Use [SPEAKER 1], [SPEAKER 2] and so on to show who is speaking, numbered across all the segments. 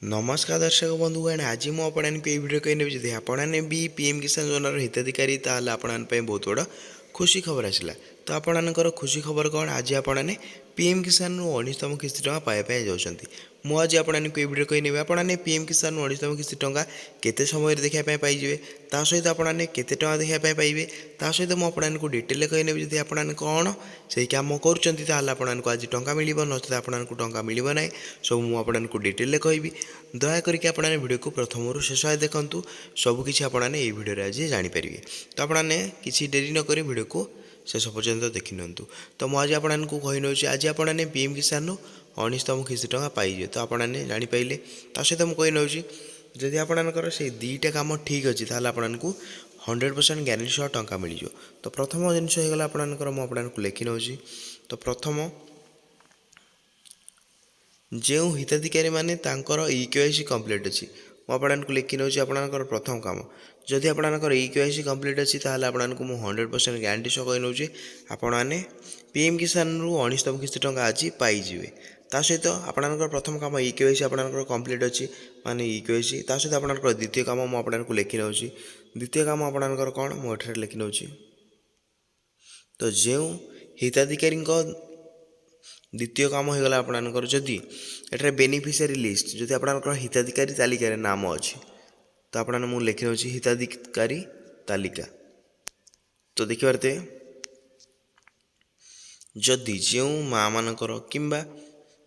[SPEAKER 1] नमस्कार दर्शक बंधुगण आज मुझे भिडियो कही जब आपने भी पीएम किसान योजनार हिताधिकारी ताल आपण बहुत बड़ा खुशी खबर आसला। तो आपणकर खुशी खबर कौन आज आपने पीएम किसान 19तम किस्ती टाँग पाइबा जाऊँगी। मुझे आज आपको भिडियो कही आपने पीएम किसान 19तम किस्ती टाँग केते समय देखापी पाइबे ता सहित आपने केते टଙ୍କା देखापी पाइबे ता सहित मुझे डिटेल कही जब आपने कौन से कम कर आज टଙ୍କା मिल नचेत आपको टଙ୍କା मिल ना सब मुझे डिटेल कहि दयाकोरी आपने वीडियो को प्रथम शेष देखूँ सबकि आपने ये भिडियो आज जानीपर। तो आपने किसी डेरी नक वीडियो को शेष पर्यंत देखि नियंतु। तो मुझे आपको कही नौ आज आपने पीएम किसान 19तम किस्ती टଙ୍କା पाइबे। तो आपने जानीपारे ता सहित मुझे कही नौ जदि आपंकर से दुईटा कम ठीक अच्छे ताल आपको 100% ग्यारंटी सह टଙ୍କା मिल जाए। तो प्रथम जिनस होगा आपंकर मुझे लिखि नौ। तो प्रथम जो हिताधिकारी मैंने इक्यूआईसी कंप्लीट अच्छी मुझे लिखि नौ आपंकर प्रथम कम जदि आपंकर इक्यूआईसी कंप्लीट अच्छी ताल आपको मुझे 100% ग्यारंटी सह कही नौ आपने पीएम किसान रु 19तम किस्ती टଙ୍କା आज पाइबे। ता सहित आपंकर प्रथम कम इक्यूआईसी आपंकर कंप्लीट अच्छी माने इक्यूआईसी ता सहित आपंकर द्वितीय कम मुझे लिखि नौ। द्वितीय कम आपंकर कौन मुझे लिखि नौ। तो जो हिताधिकारी द्वितीय काम होगा आपंकर जदि एठार बेनिफिशियरी लिस्ट जदि आपंकर हिताधिकारी तालिकार नाम अच्छी तो आपने मुझे लिखि नौ हिताधिकारी तालिका। तो देखिपारे जदि जो माँ मानकर किंबा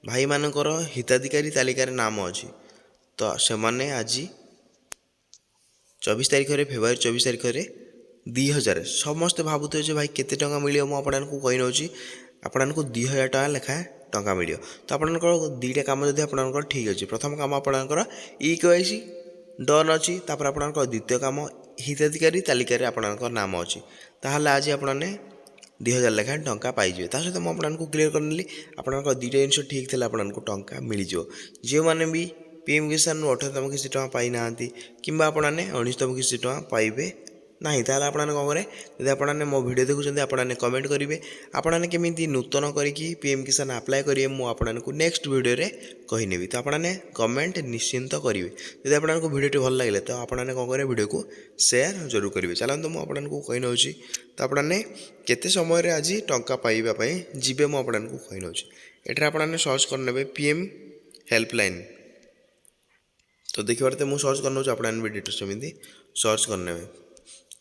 [SPEAKER 1] भाई मानकर हिताधिकारी तालिकार नाम अच्छी तो से मैंने आज 24 तारिख फेब्रुआरी 24 तारिख 2000 समस्ते भावुए भाई केते टଙ୍କା मिले मुझे कही नौ आपको 2000 टଙ୍କା लेखाएं टଙ୍କା मिल। तो आपंकर दुईटा कम जब आपंकर ठीक अच्छे प्रथम कम आपंकर इक्यूआईसी डन अच्छी तापर आपंकर द्वितीय कम हिताधिकारी तालिकार आपंकर नाम अच्छी ताहले आज आपने 2000 लेखाएं टଙ୍କା पाइबे। ता सहित मुझे आपको क्लीयर करनी आपंकर दुईटा जिन ठीक थे आपको टଙ୍କା मिल जाए। जो मैंने भी पीएम किसान 18तम किस्ती टଙ୍କା पाई ना कि आपने 19तम किस्ती टଙ୍କା पाइबे ना ताल आपने कौन करें जब आपने मो भिडियो देखुं आपने कमेंट करेंगे आपने केमी नूतन करके पीएम किसान अप्लाई करेंगे मुझे नेक्स्ट वीडियो रे कहीनेबी। तो आपने कमेंट निश्चिंत करेंगे जब आपको वीडियो भल लगे तो आपने कौन करें वीडियो को शेयर जरूर करेंगे। चलते मुझे कही नौ तो आपने केते समय आज टଙ୍କା पाइबापी जीवे मुझे कही नौ एठार आपने सर्च करने पीएम हेल्पलाइन। तो देखिए मुझे सर्च करना आपने भी डिटेल्स सेमती सर्च करने।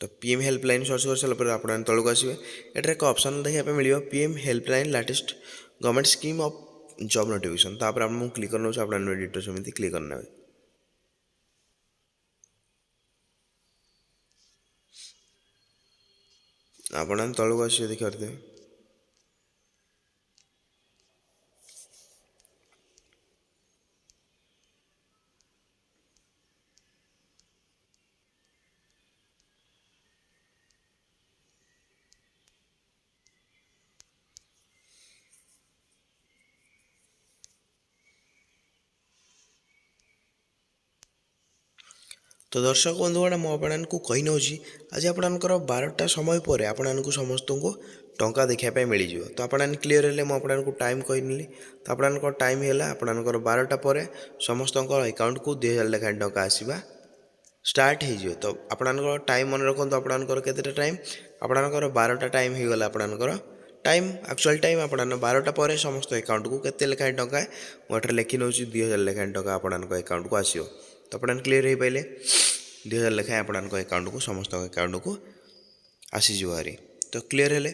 [SPEAKER 1] तो पीएम हेल्पलाइन सर्च कर सारापर आप तौक आसवे एटार एक ऑप्शन देखा मिले PM helpline latest government scheme of job notification. तो आप क्लिक करना आप डिटेल्स सेमती क्लिक करना। आप तौक आसवे देखिए तो दर्शक बंधुगण मुझे कही नौ आज आपंकर 12टा समय पर आपको समस्त को टଙ୍କା देखापी मिल जाए। तो आपने क्लीयर है मुझे टाइम कहनी तो आपंकर टाइम है आपंकर 12टा पर समस्त अकाउंट को 2000 लेखाएं टଙ୍କା आसवा स्टार्ट हो। तो आपंकर टाइम मन रखु आपंकर केतेटा टाइम आपंकर 12टा टाइम हो गला आपंकर टाइम एक्चुअल टाइम आप 12टा पर समस्त अकाउंट को केते लेखाएं टଙ୍କା मुझे लिखि नौ 2000 लेखाएं टଙ୍କା आपंकर अकाउंट को आसो। तो आपने क्लीयर हो पाइले 2000 लेखाएं आपंकर अकाउंट को समस्त अकाउंट को आसीज भारी। तो क्लीयर है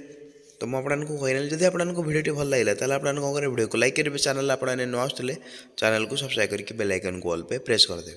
[SPEAKER 1] तो मुझे आपको कही जब आपको वीडियो भल लगे तो आपने कौन करें वीडियो को लाइक करेंगे चैनल आपने न आसुले चैनल को सब्सक्राइब करके बेल आइकन को ऑल पे प्रेस करदे।